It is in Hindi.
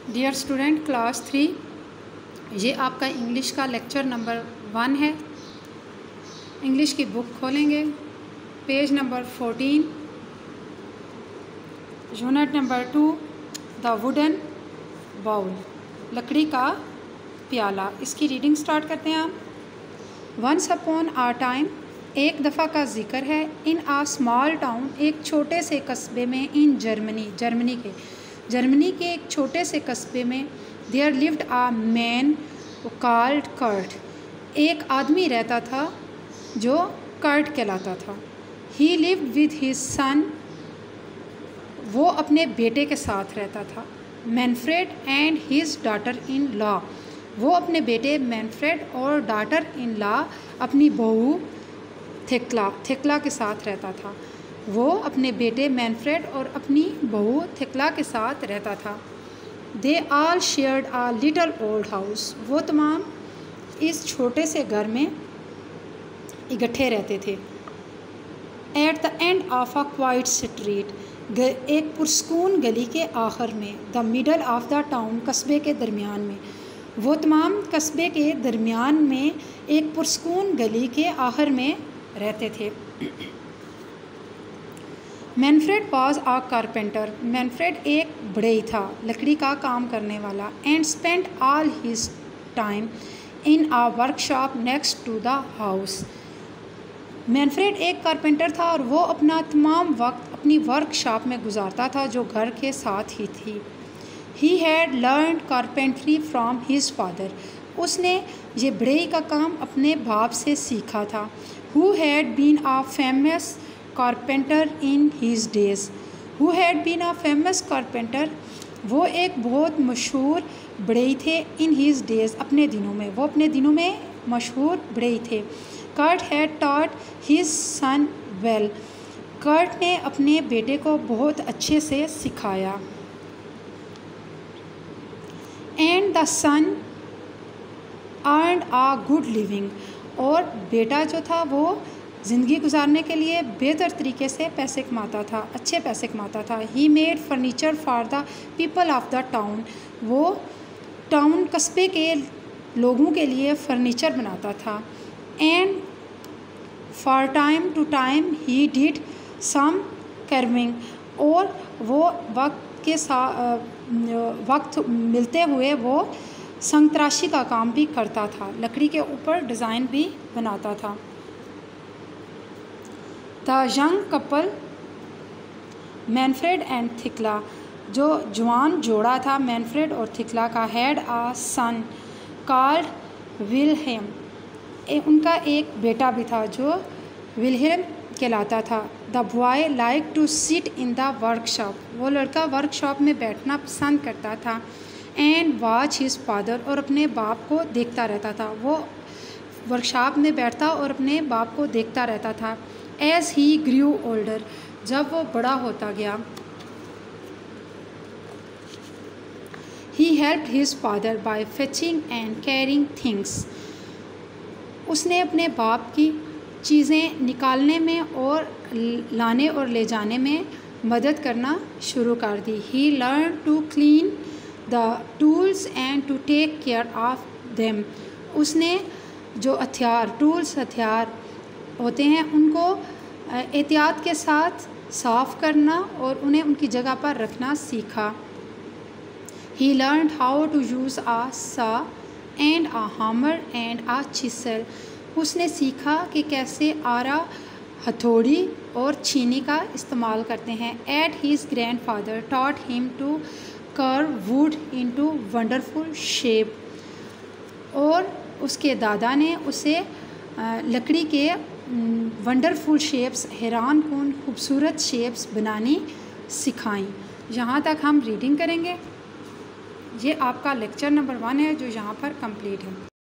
डियर स्टूडेंट क्लास 3, ये आपका इंग्लिश का लेक्चर नंबर 1 है। इंग्लिश की बुक खोलेंगे, page number 14, unit number 2, the wooden bowl, लकड़ी का प्याला। इसकी रीडिंग स्टार्ट करते हैं आप। वंस अपॉन आ टाइम, एक दफ़ा का जिक्र है। इन आ स्मॉल टाउन, एक छोटे से कस्बे में। इन जर्मनी के एक छोटे से कस्बे में। There lived a man called Kurt, एक आदमी रहता था जो कर्ट कहलाता था। He lived with his son, वो अपने बेटे के साथ रहता था। Manfred and his daughter in law, वो अपने बेटे मैनफ्रेड और डॉटर इन लॉ अपनी बहू थेक्ला के साथ रहता था। वो अपने बेटे मैनफ्रेड और अपनी बहू थेक्ला के साथ रहता था। They all shared a little old house, वो तमाम इस छोटे से घर में इकट्ठे रहते थे। At the end of a quite street, एक पुरस्कून गली के आखिर में। The middle of the town, कस्बे के दरमियान में। वो तमाम कस्बे के दरमियान में एक पुरस्कून गली के आखिर में रहते थे। Manfred was a carpenter, Manfred एक बढ़ई था, लकड़ी का काम करने वाला। And spent all his time in a workshop next to the house, Manfred एक कारपेंटर था और वो अपना तमाम वक्त अपनी वर्कशॉप में गुजारता था जो घर के साथ ही थी। He had learned carpentry from his father, उसने ये बढ़ई का काम अपने बाप से सीखा था। Who had been a famous carpenter in his days, who had been a famous carpenter, वो एक बहुत मशहूर बढ़ई थे। इन हिज डेज, अपने दिनों में, वो अपने दिनों में मशहूर बढ़ई थे। Kurt had taught his son well, Kurt ने अपने बेटे को बहुत अच्छे से सिखाया। And the son earned a good living, और बेटा जो था वो ज़िंदगी गुजारने के लिए बेहतर तरीके से पैसे कमाता था, अच्छे पैसे कमाता था। He made furniture for the people of the town, वो टाउन कस्बे के लोगों के लिए फ़र्नीचर बनाता था। And for time to time he did some carving, और वो वक्त मिलते हुए वो संतराशी का काम भी करता था, लकड़ी के ऊपर डिज़ाइन भी बनाता था। The young couple Manfred and Thekla, जो जवान जोड़ा था मैनफ्रेड और थिक्ला का, had a son called Wilhelm, उनका एक बेटा भी था जो विलहेम कहलाता था। The boy like to sit in the workshop, वो लड़का वर्कशॉप में बैठना पसंद करता था। एंड वॉच हिज फादर, और अपने बाप को देखता रहता था, वो वर्कशॉप में बैठता और अपने बाप को देखता रहता था। एज ही ग्रू ओल्डर, जब वो बड़ा होता गया। He helped his father bye fetching and carrying things, उसने अपने बाप की चीज़ें निकालने में और लाने और ले जाने में मदद करना शुरू कर दी। He learn to clean the tools and to take care of them, उसने जो हथियार होते हैं उनको एहतियात के साथ साफ़ करना और उन्हें उनकी जगह पर रखना सीखा। He learned how to use a saw and a hammer and a chisel, उसने सीखा कि कैसे आरा, हथौड़ी और छीनी का इस्तेमाल करते हैं। At his grandfather taught him to carve wood into wonderful shape, और उसके दादा ने उसे लकड़ी के वंडरफुल शेप्स, हैरान कुन खूबसूरत शेप्स बनानी सिखाई। यहाँ तक हम रीडिंग करेंगे। ये आपका लेक्चर नंबर 1 है जो यहाँ पर कंप्लीट है।